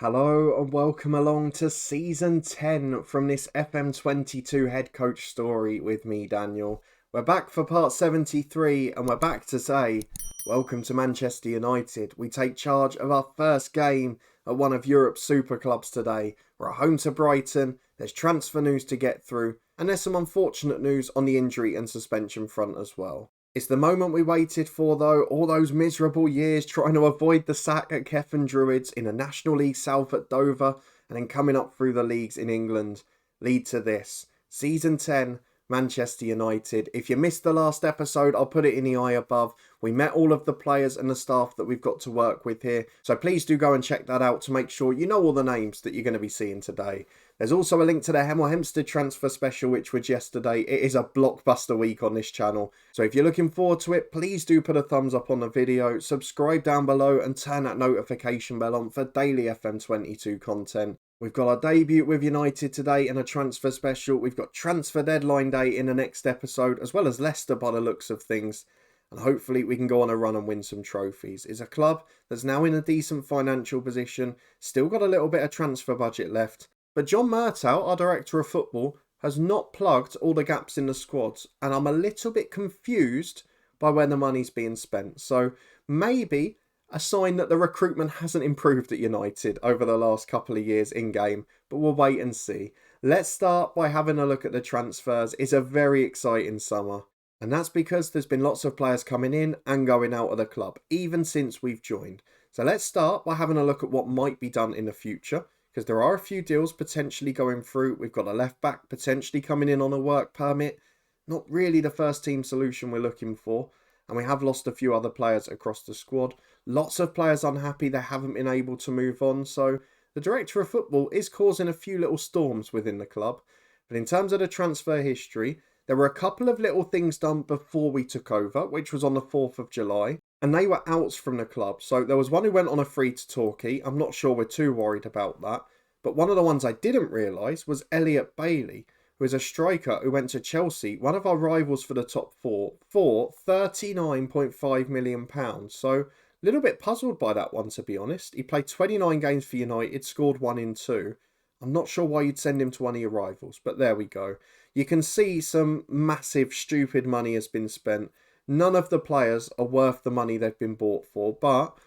Hello and welcome along to Season 10 from this FM22 Head Coach story with me, Daniel. We're back for part 73 and we're back to say, welcome to Manchester United. We take charge of our first game at one of Europe's super clubs today. We're at home to Brighton, there's transfer news to get through, and there's some unfortunate news on the injury and suspension front as well. It's the moment we waited for though, all those miserable years trying to avoid the sack at Kefan Druids in a National League South at Dover and then coming up through the leagues in England lead to this. Season 10, Manchester United. If you missed the last episode, I'll put it in the eye above. We met all of the players and the staff that we've got to work with here. So please do go and check that out to make sure you know all the names that you're going to be seeing today. There's also a link to the Hemel Hempstead transfer special, which was yesterday. It is a blockbuster week on this channel. So if you're looking forward to it, please do put a thumbs up on the video, subscribe down below and turn that notification bell on for daily FM22 content. We've got our debut with United today in a transfer special. We've got transfer deadline day in the next episode, as well as Leicester by the looks of things. And hopefully we can go on a run and win some trophies. It's a club that's now in a decent financial position, still got a little bit of transfer budget left. But John Murtow, our director of football, has not plugged all the gaps in the squads. And I'm a little bit confused by where the money's being spent. So maybe a sign that the recruitment hasn't improved at United over the last couple of years in-game. But we'll wait and see. Let's start by having a look at the transfers. It's a very exciting summer. And that's because there's been lots of players coming in and going out of the club, even since we've joined. So let's start by having a look at what might be done in the future, because there are a few deals potentially going through. We've got a left back potentially coming in on a work permit. Not really the first team solution we're looking for. And we have lost a few other players across the squad. Lots of players unhappy they haven't been able to move on. So the director of football is causing a few little storms within the club. But in terms of the transfer history, there were a couple of little things done before we took over, which was on the 4th of July. And they were outs from the club. So there was one who went on a free to Torquay. I'm not sure we're too worried about that. But one of the ones I didn't realise was Elliot Bailey, who is a striker who went to Chelsea, one of our rivals for the top four, for £39.5 million. So a little bit puzzled by that one, to be honest. He played 29 games for United, scored 1 in 2. I'm not sure why you'd send him to one of your rivals, but there we go. You can see some massive, stupid money has been spent. None of the players are worth the money they've been bought for, but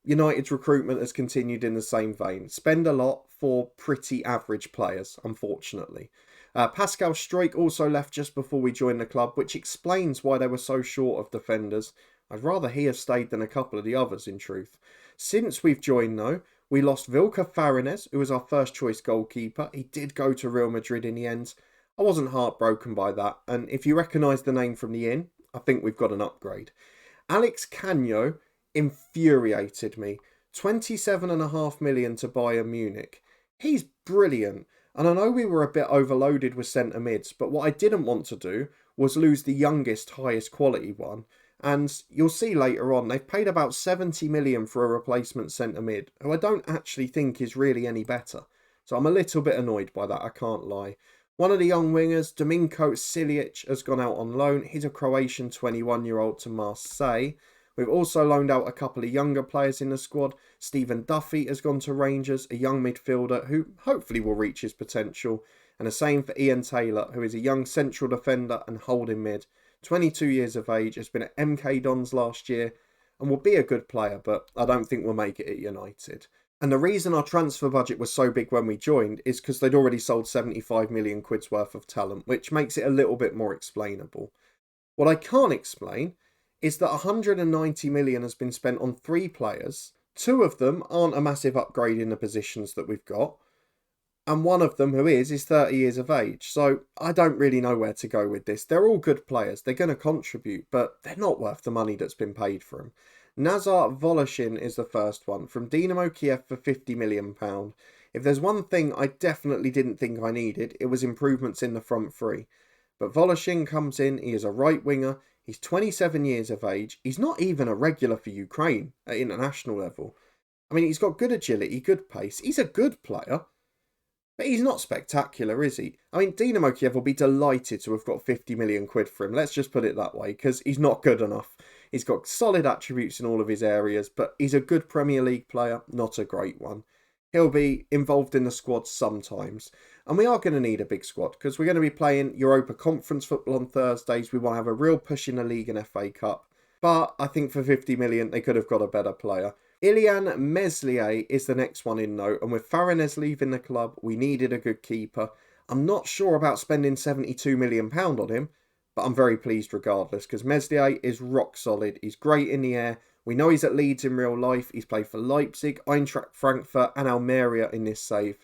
United's recruitment has continued in the same vein. Spend a lot for pretty average players, unfortunately. Pascal Struijk also left just before we joined the club, which explains why they were so short of defenders. I'd rather he have stayed than a couple of the others, in truth. Since we've joined, though, we lost Vilca Farinez, who was our first choice goalkeeper. He did go to Real Madrid in the end. I wasn't heartbroken by that, and if you recognise the name from the inn, I think we've got an upgrade. Alex Canho infuriated me. 27.5 million to Bayern Munich. He's brilliant. And I know we were a bit overloaded with centre mids, but what I didn't want to do was lose the youngest, highest quality one. And you'll see later on, they've paid about 70 million for a replacement centre mid, who I don't actually think is really any better. So I'm a little bit annoyed by that, I can't lie. One of the young wingers, Dominko Silic, has gone out on loan. He's a Croatian 21-year-old to Marseille. We've also loaned out a couple of younger players in the squad. Stephen Duffy has gone to Rangers, a young midfielder who hopefully will reach his potential. And the same for Ian Taylor, who is a young central defender and holding mid. 22 years of age, has been at MK Dons last year and will be a good player, but I don't think we'll make it at United. And the reason our transfer budget was so big when we joined is because they'd already sold 75 million quid's worth of talent, which makes it a little bit more explainable. What I can't explain is that 190 million has been spent on 3 players. 2 of them aren't a massive upgrade in the positions that we've got. And one of them, who is 30 years of age. So I don't really know where to go with this. They're all good players. They're going to contribute, but they're not worth the money that's been paid for them. Nazar Voloshin is the first one, from Dynamo Kiev for £50 million. If there's one thing I definitely didn't think I needed, it was improvements in the front three. But Voloshin comes in, he is a right winger, he's 27 years of age, he's not even a regular for Ukraine at international level. I mean, he's got good agility, good pace, he's a good player, but he's not spectacular, is he? I mean, Dynamo Kiev will be delighted to have got 50 million quid for him, let's just put it that way, because he's not good enough. He's got solid attributes in all of his areas, but he's a good Premier League player, not a great one. he'll be involved in the squad sometimes. And we are going to need a big squad because we're going to be playing Europa Conference football on Thursdays. We want to have a real push in the league and FA Cup. But I think for 50 million, they could have got a better player. Ilian Meslier is the next one in note. And with Farinez leaving the club, we needed a good keeper. I'm not sure about spending £72 million on him, but I'm very pleased regardless because Meslier is rock solid. He's great in the air. We know he's at Leeds in real life. He's played for Leipzig, Eintracht Frankfurt and Almeria in this save.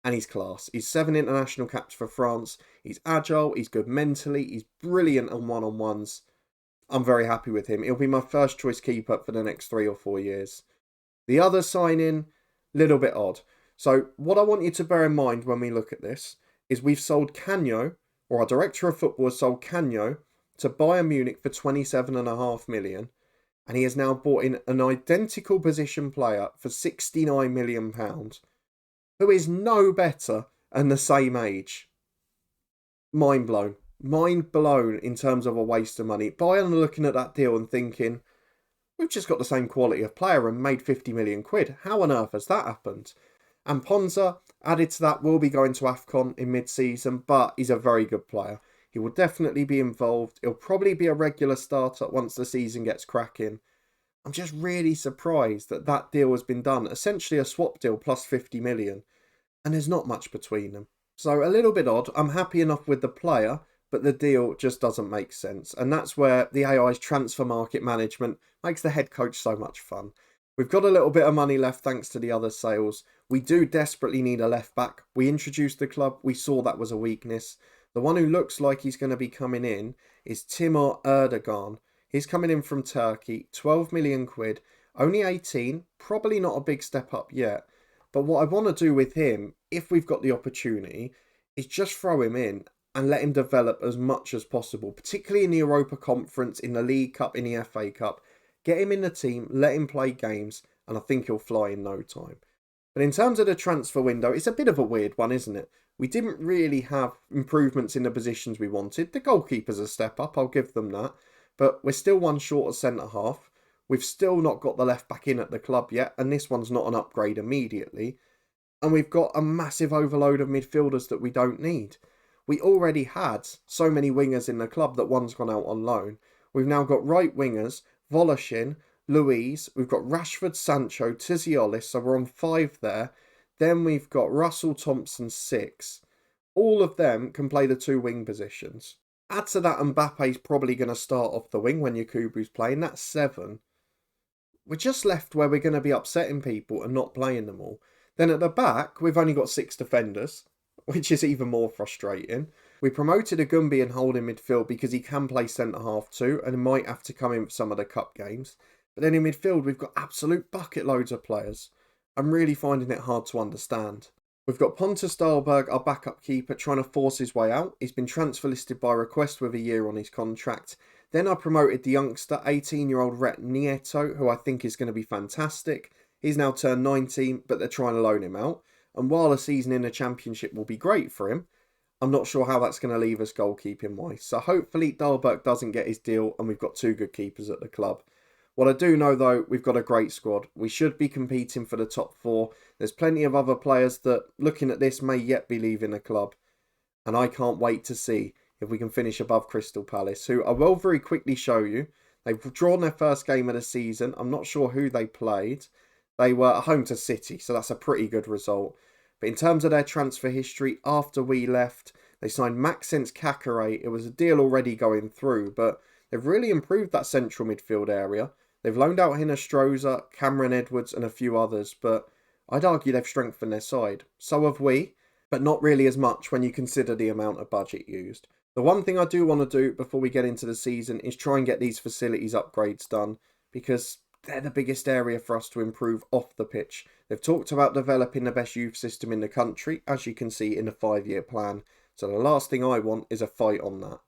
And he's class. He's 7 international caps for France. He's agile. He's good mentally. He's brilliant on one-on-ones. I'm very happy with him. He'll be my first choice keeper for the next 3 or 4 years. The other signing, little bit odd. So what I want you to bear in mind when we look at this is we've sold Canio, or our director of football has sold Canio to Bayern Munich for £27.5 million. And he has now bought in an identical position player for £69 million, who is no better and the same age. Mind blown. Mind blown in terms of a waste of money. Bayern are looking at that deal and thinking, we've just got the same quality of player and made 50 million quid. How on earth has that happened? And Ponza, added to that, will be going to AFCON in mid-season, but he's a very good player. He will definitely be involved. He'll probably be a regular starter once the season gets cracking. I'm just really surprised that that deal has been done. Essentially a swap deal plus 50 million. And there's not much between them. So a little bit odd. I'm happy enough with the player, but the deal just doesn't make sense. And that's where the AI's transfer market management makes the head coach so much fun. We've got a little bit of money left thanks to the other sales. We do desperately need a left back. We introduced the club. We saw that was a weakness. The one who looks like he's going to be coming in is Timur Erdogan. He's coming in from Turkey, 12 million quid, only 18, probably not a big step up yet. But what I want to do with him, if we've got the opportunity, is just throw him in and let him develop as much as possible, particularly in the Europa Conference, in the League Cup, in the FA Cup. Get him in the team, let him play games, and I think he'll fly in no time. But in terms of the transfer window, it's a bit of a weird one, isn't it? We didn't really have improvements in the positions we wanted. The goalkeeper's a step up, I'll give them that. But we're still one short of centre-half. We've still not got the left-back in at the club yet, and this one's not an upgrade immediately. And we've got a massive overload of midfielders that we don't need. We already had so many wingers in the club that one's gone out on loan. We've now got right wingers, Voloshin, Louise, we've got Rashford, Sancho, Tiziolis, so we're on 5 there. Then we've got Russell Thompson, 6. All of them can play the 2 wing positions. Add to that, Mbappe's probably going to start off the wing when Yakubu's playing. That's 7. We're just left where we're going to be upsetting people and not playing them all. Then at the back, we've only got 6 defenders, which is even more frustrating. We promoted a Gumby and hold in midfield because he can play centre-half too, and might have to come in for some of the cup games. But then in midfield, we've got absolute bucket loads of players. I'm really finding it hard to understand. We've got Pontus Dahlberg, our backup keeper, trying to force his way out. He's been transfer listed by request with a year on his contract. Then I promoted the youngster, 18-year-old Rhett Nieto, who I think is going to be fantastic. He's now turned 19, but they're trying to loan him out. And while a season in the Championship will be great for him, I'm not sure how that's going to leave us goalkeeping-wise. So hopefully Dahlberg doesn't get his deal and we've got 2 good keepers at the club. What I do know, though, we've got a great squad. We should be competing for the top 4. There's plenty of other players that, looking at this, may yet be leaving the club. And I can't wait to see if we can finish above Crystal Palace, who I will very quickly show you. They've drawn their first game of the season. I'm not sure who they played. They were home to City, so that's a pretty good result. But in terms of their transfer history, after we left, they signed Maxence Kakare. It was a deal already going through, but they've really improved that central midfield area. They've loaned out Hinostroza, Cameron Edwards and a few others, but I'd argue they've strengthened their side. So have we, but not really as much when you consider the amount of budget used. The one thing I do want to do before we get into the season is try and get these facilities upgrades done, because they're the biggest area for us to improve off the pitch. They've talked about developing the best youth system in the country, as you can see in the 5-year plan. So the last thing I want is a fight on that.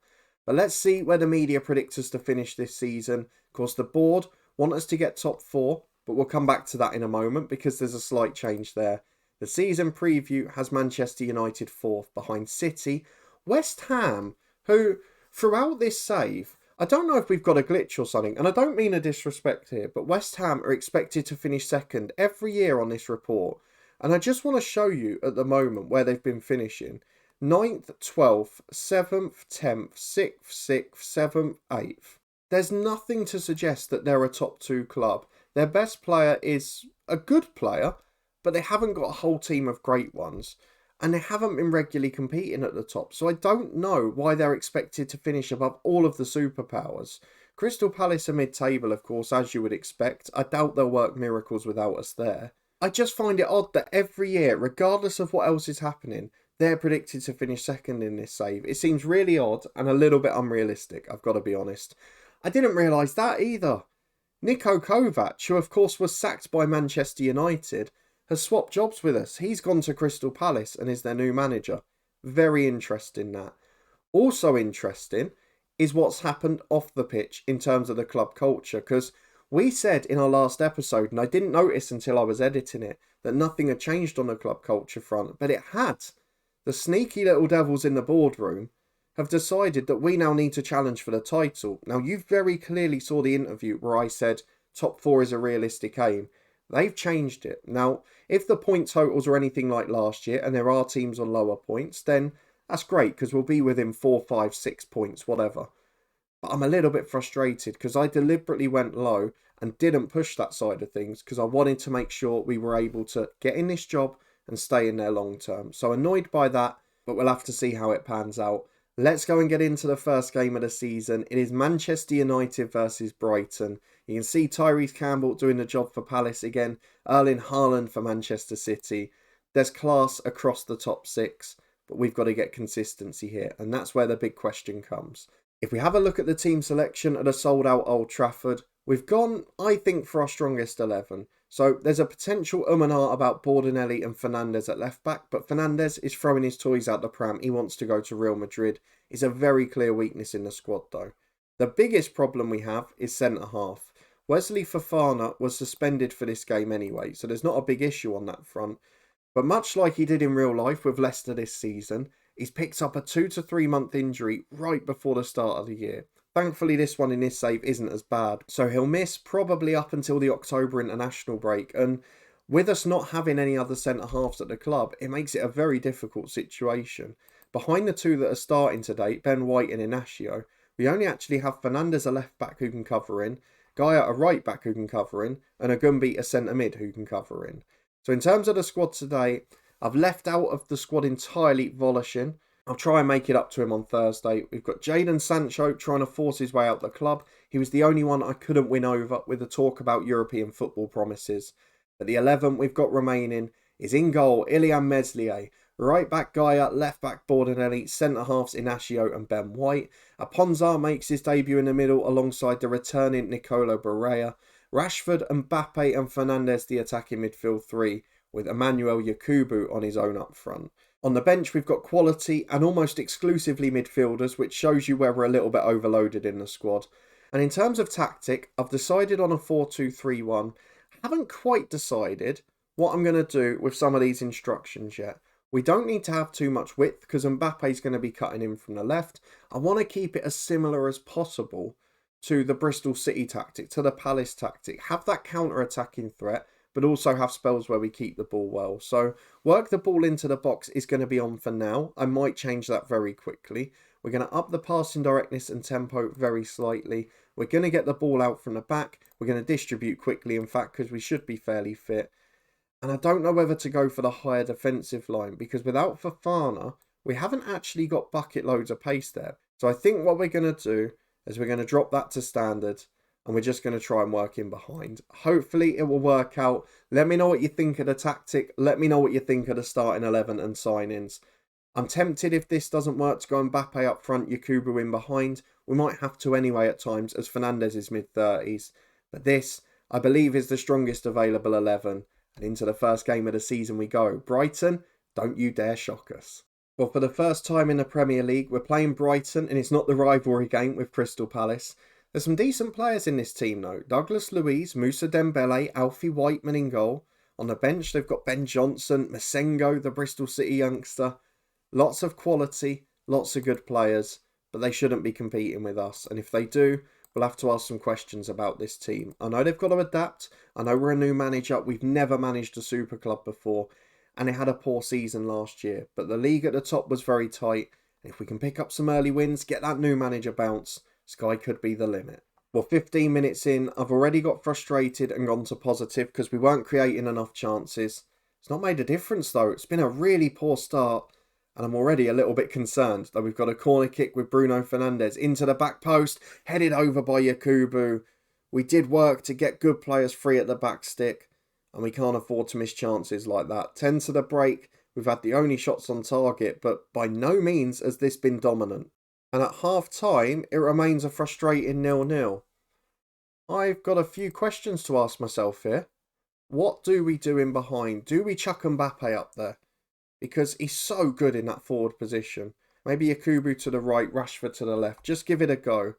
But let's see where the media predicts us to finish this season. Of course, the board want us to get top 4, but we'll come back to that in a moment because there's a slight change there. The season preview has Manchester United 4th behind City. West Ham, who throughout this save, I don't know if we've got a glitch or something, and I don't mean a disrespect here, but West Ham are expected to finish 2nd every year on this report. And I just want to show you at the moment where they've been finishing. 9th, 12th, 7th, 10th, 6th, 6th, 7th, 8th. There's nothing to suggest that they're a top 2 club. Their best player is a good player, but they haven't got a whole team of great ones. And they haven't been regularly competing at the top. So I don't know why they're expected to finish above all of the superpowers. Crystal Palace are mid-table, of course, as you would expect. I doubt they'll work miracles without us there. I just find it odd that every year, regardless of what else is happening, they're predicted to finish second in this save. It seems really odd and a little bit unrealistic, I've got to be honest. I didn't realise that either. Niko Kovac, who of course was sacked by Manchester United, has swapped jobs with us. He's gone to Crystal Palace and is their new manager. Very interesting that. Also interesting is what's happened off the pitch in terms of the club culture, because we said in our last episode, and I didn't notice until I was editing it, that nothing had changed on the club culture front, but it had. The sneaky little devils in the boardroom have decided that we now need to challenge for the title. Now, you very clearly saw the interview where I said top 4 is a realistic aim. They've changed it. Now, if the point totals are anything like last year and there are teams on lower points, then that's great because we'll be within 4, 5, 6 points, whatever. But I'm a little bit frustrated because I deliberately went low and didn't push that side of things because I wanted to make sure we were able to get in this job and stay in there long term. So annoyed by that, but we'll have to see how it pans out. Let's go and get into the first game of the season. It is Manchester United versus Brighton. You can see Tyrese Campbell doing the job for Palace again. Erling Haaland for Manchester City. There's class across the top 6, but we've got to get consistency here. And that's where the big question comes. If we have a look at the team selection at a sold-out Old Trafford, we've gone, I think, for our strongest 11. So there's a potential and ah about Bordenelli and Fernandes at left back, but Fernandes is throwing his toys out the pram. He wants to go to Real Madrid. It's a very clear weakness in the squad though. The biggest problem we have is centre half. Wesley Fofana was suspended for this game anyway, so there's not a big issue on that front. But much like he did in real life with Leicester this season, he's picked up a 2 to 3 month injury right before the start of the year. Thankfully, this one in this save isn't as bad, so he'll miss probably up until the October international break. And with us not having any other centre-halves at the club, it makes it a very difficult situation. Behind the two that are starting today, Ben White and Inacio, we only actually have Fernandes a left-back who can cover in, Gaia a right-back who can cover in, and Agumbi a centre-mid who can cover in. So in terms of the squad today, I've left out of the squad entirely Voloshin. I'll try and make it up to him on Thursday. We've got Jadon Sancho trying to force his way out the club. He was the only one I couldn't win over with the talk about European football promises. At the 11 we've got remaining is in goal Ilyan Meslier, right back Gaia, left back Bordenelli, centre halves Inacio and Ben White. Aponzar makes his debut in the middle alongside the returning Nicolo Barrea. Rashford, Mbappe and Fernandes the attacking midfield 3 with Emmanuel Yakubu on his own up front. On the bench, we've got quality and almost exclusively midfielders, which shows you where we're a little bit overloaded in the squad. And in terms of tactic, I've decided on a 4-2-3-1. I haven't quite decided what I'm going to do with some of these instructions yet. We don't need to have too much width because Mbappe's going to be cutting in from the left. I want to keep it as similar as possible to the Bristol City tactic, to the Palace tactic. Have that counter-attacking threat, but also have spells where we keep the ball well. So work the ball into the box is going to be on for now. I might change that very quickly. We're going to up the passing directness and tempo very slightly. We're going to get the ball out from the back. We're going to distribute quickly, in fact, because we should be fairly fit. And I don't know whether to go for the higher defensive line, because without Fofana, we haven't actually got bucket loads of pace there. So I think what we're going to do is we're going to drop that to standard. And we're just going to try and work in behind. Hopefully it will work out. Let me know what you think of the tactic. Let me know what you think of the starting 11 and signings. I'm tempted if this doesn't work to go Mbappe up front, Yakubu in behind. We might have to anyway at times as Fernandes is mid-30s. But this, I believe, is the strongest available 11. And into the first game of the season we go. Brighton, don't you dare shock us. Well, for the first time in the Premier League, we're playing Brighton and it's not the rivalry game with Crystal Palace. There's some decent players in this team though. Douglas Luiz, Moussa Dembele, Alfie Whiteman in goal. On the bench they've got Ben Johnson, Masengo, the Bristol City youngster. Lots of quality, lots of good players, but they shouldn't be competing with us. And if they do, we'll have to ask some questions about this team. I know they've got to adapt. I know we're a new manager. We've never managed a super club before. and it had a poor season last year. But the league at the top was very tight. And if we can pick up some early wins, get that new manager bounce, sky could be the limit. Well, 15 minutes in, I've already got frustrated and gone to positive because we weren't creating enough chances. It's not made a difference though. It's been a really poor start. And I'm already a little bit concerned that we've got a corner kick with Bruno Fernandes into the back post, headed over by Yakubu. We did work to get good players free at the back stick, and we can't afford to miss chances like that. 10 to the break, we've had the only shots on target, but by no means has this been dominant. And at half time, it remains a frustrating 0-0. I've got a few questions to ask myself here. What do we do in behind? Do we chuck Mbappe up there? Because he's so good in that forward position. Maybe Yakubu to the right, Rashford to the left. Just give it a go.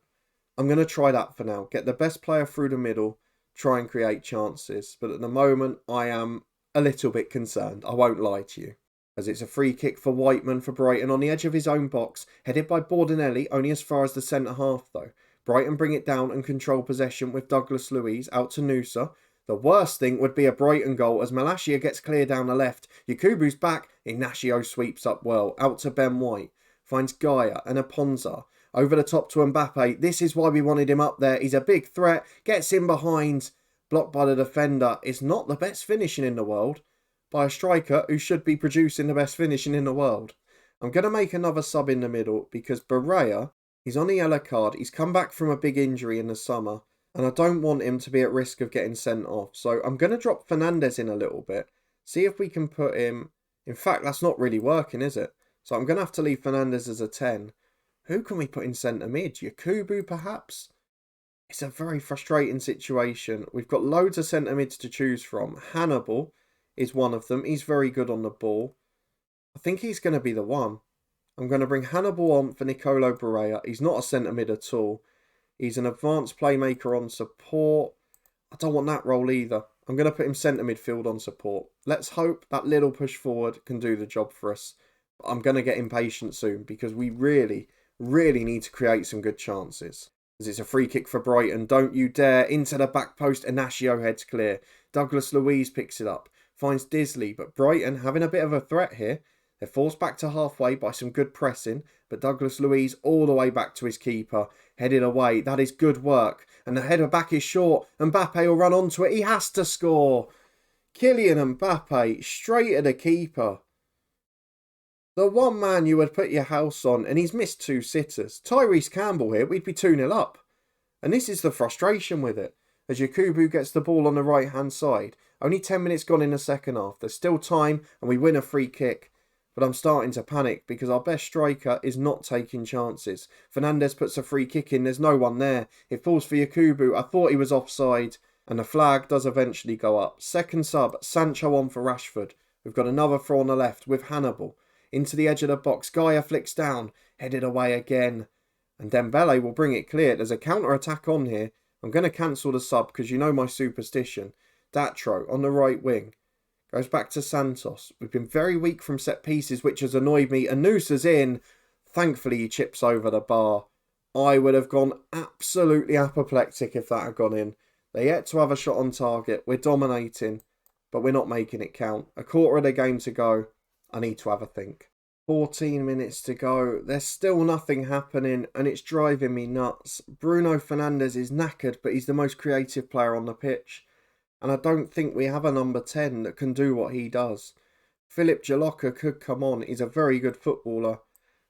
I'm going to try that for now. Get the best player through the middle. Try and create chances. But at the moment, I am a little bit concerned. I won't lie to you. As it's a free kick for Whiteman for Brighton on the edge of his own box. Headed by Bordenelli, only as far as the centre half though. Brighton bring it down and control possession with Douglas Luiz out to Nusa. The worst thing would be a Brighton goal as Malacia gets clear down the left. Yakubu's back. Ignacio sweeps up well. Out to Ben White. Finds Gaia and Aponza. Over the top to Mbappe. This is why we wanted him up there. He's a big threat. Gets in behind. Blocked by the defender. It's not the best finishing in the world. By a striker who should be producing the best finishing in the world. I'm going to make another sub in the middle because Barrea, he's on a yellow card. He's come back from a big injury in the summer. And I don't want him to be at risk of getting sent off. So I'm going to drop Fernandes in a little bit. See if we can put him... In fact, that's not really working, is it? So I'm going to have to leave Fernandes as a 10. Who can we put in centre mid? Yakubu, perhaps? It's a very frustrating situation. We've got loads of centre mids to choose from. Hannibal is one of them. He's very good on the ball. I think he's going to be the one. I'm going to bring Hannibal on for Nicolo Barrea. He's not a centre mid at all. He's an advanced playmaker on support. I don't want that role either. I'm going to put him centre midfield on support. Let's hope that little push forward can do the job for us. But I'm going to get impatient soon because we really need to create some good chances. As it's a free kick for Brighton. Don't you dare. Into the back post. Ignacio heads clear. Douglas Luiz picks it up. Finds Disley. But Brighton having a bit of a threat here. They're forced back to halfway by some good pressing. But Douglas Luiz all the way back to his keeper. Headed away. That is good work. And the header back is short. Mbappe will run onto it. He has to score. Kylian Mbappe straight at the keeper. The one man you would put your house on, and he's missed 2 sitters. Tyrese Campbell here, we'd be 2-0 up. And this is the frustration with it. As Yakubu gets the ball on the right-hand side. Only 10 minutes gone in the second half. There's still time, and we win a free kick. But I'm starting to panic because our best striker is not taking chances. Fernandes puts a free kick in. There's no one there. It falls for Yakubu. I thought he was offside. And the flag does eventually go up. Second sub, Sancho on for Rashford. We've got another throw on the left with Hannibal. Into the edge of the box. Gaia flicks down. Headed away again. And Dembele will bring it clear. There's a counter-attack on here. I'm going to cancel the sub because you know my superstition. Datro on the right wing. Goes back to Santos. We've been very weak from set pieces, which has annoyed me. Anusa's in. Thankfully, he chips over the bar. I would have gone absolutely apoplectic if that had gone in. They're yet to have a shot on target. We're dominating, but we're not making it count. A quarter of the game to go. I need to have a think. 14 minutes to go. There's still nothing happening, and it's driving me nuts. Bruno Fernandes is knackered, but he's the most creative player on the pitch. And I don't think we have a number 10 that can do what he does. Philip Jalocca could come on. He's a very good footballer.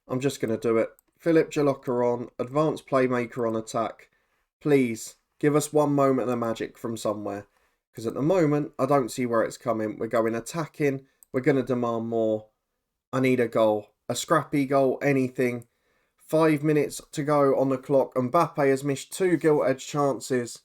I'm just going to do it. Philip Jalocca on. Advanced playmaker on attack. Please, give us one moment of magic from somewhere. Because at the moment, I don't see where it's coming. We're going attacking. We're going to demand more. I need a goal. A scrappy goal, anything. 5 minutes to go on the clock. Mbappe has missed 2 gilt-edged chances.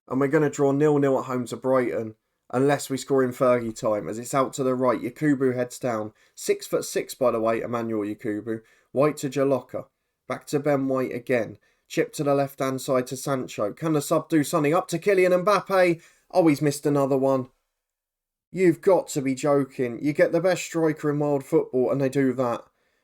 And we're going to draw 0-0 at home to Brighton. Unless we score in Fergie time. As it's out to the right. Yakubu heads down. 6'6", by the way, Emmanuel Yakubu. White to Jalocca. Back to Ben White again. Chip to the left-hand side to Sancho. Can the sub do something? Up to Kylian Mbappe. Oh, he's missed another one. You've got to be joking. You get the best striker in world football and they do that.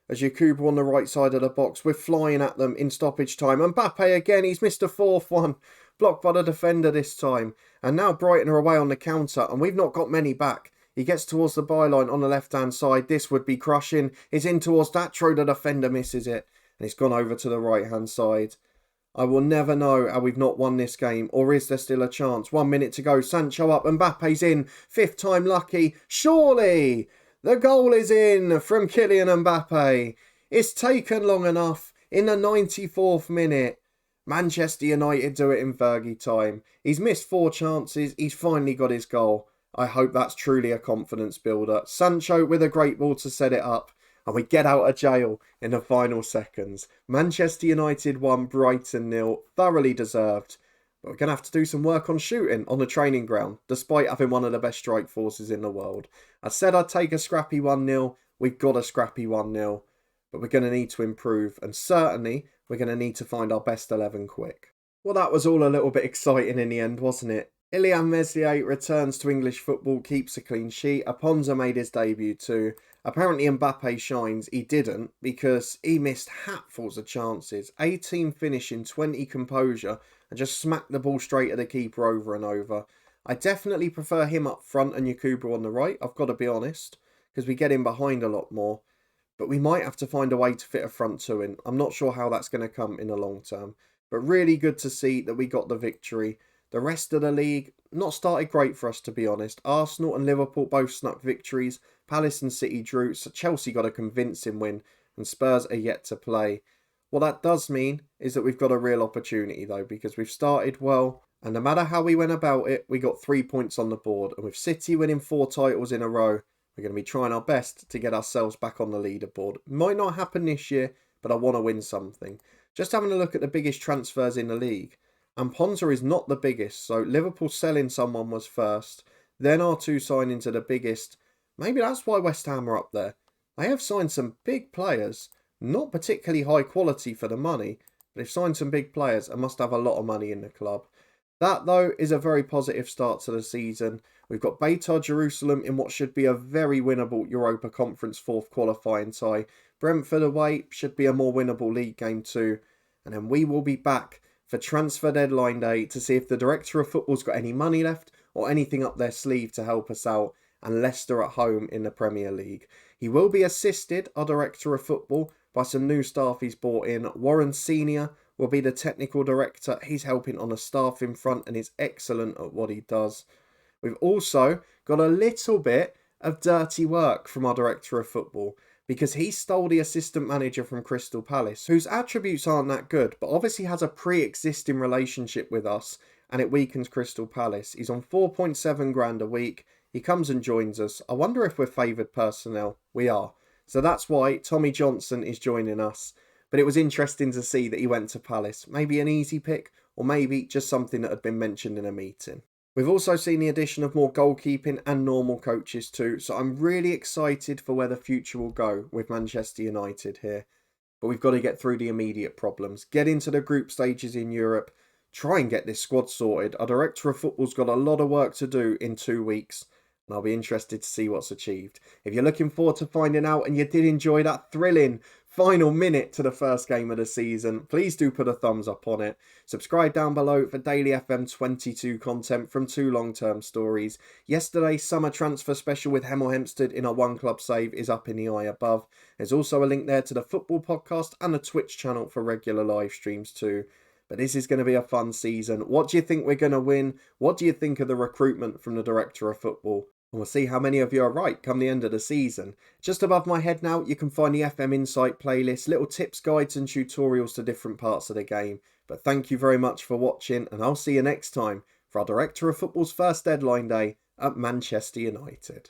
As Yakubu on the right side of the box. We're flying at them in stoppage time. Mbappe again. He's missed a 4th one. Blocked by the defender this time. And now Brighton are away on the counter and we've not got many back. He gets towards the byline on the left-hand side. This would be crushing. It's in towards Datro. The defender misses it. And it's gone over to the right-hand side. I will never know how we've not won this game. Or is there still a chance? 1 minute to go. Sancho up. Mbappe's in. 5th time lucky. Surely! The goal is in from Kylian Mbappe. It's taken long enough. In the 94th minute. Manchester United do it in Fergie time. He's missed 4 chances. He's finally got his goal. I hope that's truly a confidence builder. Sancho with a great ball to set it up. And we get out of jail in the final seconds. Manchester United 1, Brighton 0. Thoroughly deserved. But we're going to have to do some work on shooting on the training ground, despite having one of the best strike forces in the world. I said I'd take a scrappy 1-0. We've got a scrappy 1-0. But we're going to need to improve. And certainly, we're going to need to find our best 11 quick. Well, that was all a little bit exciting in the end, wasn't it? Ilian Meslier returns to English football, keeps a clean sheet. Aponza made his debut too. Apparently Mbappe shines. He didn't, because he missed hatfuls of chances. 18 finishing, 20 composure, and just smacked the ball straight at the keeper over and over. I definitely prefer him up front and Yakubu on the right, I've got to be honest, because we get him behind a lot more. But we might have to find a way to fit a front two in. I'm not sure how that's going to come in the long term. But really good to see that we got the victory. The rest of the league, not started great for us, to be honest. Arsenal and Liverpool both snuck victories. Palace and City drew. So Chelsea got a convincing win. And Spurs are yet to play. What that does mean is that we've got a real opportunity, though, because we've started well. And no matter how we went about it, we got 3 points on the board. And with City winning 4 titles in a row, we're going to be trying our best to get ourselves back on the leaderboard. Might not happen this year, but I want to win something. Just having a look at the biggest transfers in the league. And Ponza is not the biggest, so Liverpool selling someone was first. Then our 2 signings are the biggest. Maybe that's why West Ham are up there. They have signed some big players. Not particularly high quality for the money, but they've signed some big players and must have a lot of money in the club. That, though, is a very positive start to the season. We've got Beitar Jerusalem in what should be a very winnable Europa Conference 4th qualifying tie. Brentford away should be a more winnable league game too. And then we will be back for transfer deadline day to see if the Director of Football's got any money left or anything up their sleeve to help us out. And Leicester at home in the Premier League. He will be assisted, our Director of Football, by some new staff he's brought in. Warren Senior will be the technical director. He's helping on the staff in front and is excellent at what he does. We've also got a little bit of dirty work from our Director of Football because he stole the assistant manager from Crystal Palace, whose attributes aren't that good, but obviously has a pre-existing relationship with us and it weakens Crystal Palace. He's on 4.7 grand a week. He comes and joins us. I wonder if we're favoured personnel. We are. So that's why Tommy Johnson is joining us. But it was interesting to see that he went to Palace. Maybe an easy pick, or maybe just something that had been mentioned in a meeting. We've also seen the addition of more goalkeeping and normal coaches too, so I'm really excited for where the future will go with Manchester United here. But we've got to get through the immediate problems, get into the group stages in Europe, try and get this squad sorted. Our Director of Football's got a lot of work to do in 2 weeks. And I'll be interested to see what's achieved. If you're looking forward to finding out and you did enjoy that thrilling final minute to the first game of the season, please do put a thumbs up on it. Subscribe down below for daily FM22 content from 2 long-term stories. Yesterday's summer transfer special with Hemel Hempstead in our One Club Save is up in the eye above. There's also a link there to the football podcast and the Twitch channel for regular live streams too. But this is going to be a fun season. What do you think we're going to win? What do you think of the recruitment from the Director of Football? And we'll see how many of you are right come the end of the season. Just above my head now, you can find the FM Insight playlist, little tips, guides and tutorials to different parts of the game. But thank you very much for watching, and I'll see you next time for our Director of Football's first deadline day at Manchester United.